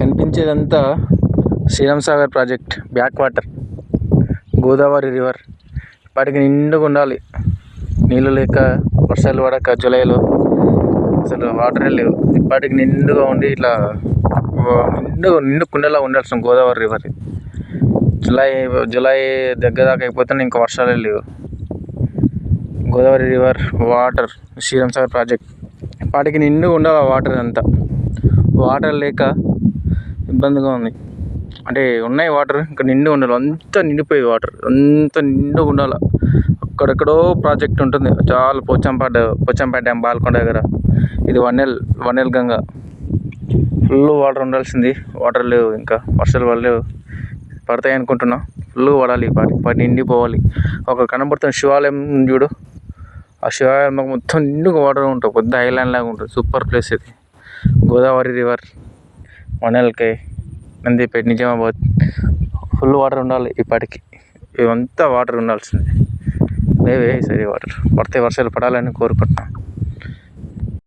కనిపించేదంతా Sriram Sagar project back water, Godavari river. ఇప్పటికి నిండుగా ఉండాలి. నీళ్ళు లేక వర్షాలు పడక జూలైలో అసలు వాటరే లేవు. ఇప్పటికి నిండుగా ఉండి ఇట్లా నిండు కుండలా ఉండాల్సిన గోదావరి రివర్. జూలై దగ్గర దాకా అయిపోతే ఇంకా వర్షాలే లేవు. Godavari river water, Sriram Sagar project ఇప్పటికి నిండుగా ఉండాలి. వాటర్ అంతా వాటర్ లేక ఇబ్బందిగా ఉంది. అంటే ఉన్నాయి వాటర్, ఇంకా నిండుగా ఉండాలి. అంతా నిండిపోయి వాటర్ అంతా నిండుగా ఉండాలి. అక్కడెక్కడో ప్రాజెక్ట్ ఉంటుంది చాలా, పోచంపేట డ్యామ్ బాల్కొండ దగ్గర. ఇది వన్నెల్ గంగ. ఫుల్ వాటర్ ఉండాల్సింది, వాటర్ లేవు. ఇంకా వర్షాలు పడలేవు, పడతాయి అనుకుంటున్నా. ఫుల్ పడాలి, పాటి నిండిపోవాలి. ఒక కనబడుతున్న శివాలయం చూడు, ఆ శివాలయం మొత్తం నిండుగా వాటర్ ఉంటుంది. పెద్ద ఐలాండ్ లాగా ఉంటుంది. సూపర్ ప్లేస్ ఇది. గోదావరి రివర్, వనెల్కై, నందిపేట, నిజామాబాద్ ఫుల్ వాటర్ ఉండాలి. ఇప్పటికి ఇవంతా వాటర్ ఉండాల్సిందే. లేవే సరే వాటర్ పడితే వర్షాలు పడాలని కోరుకుంటున్నాను.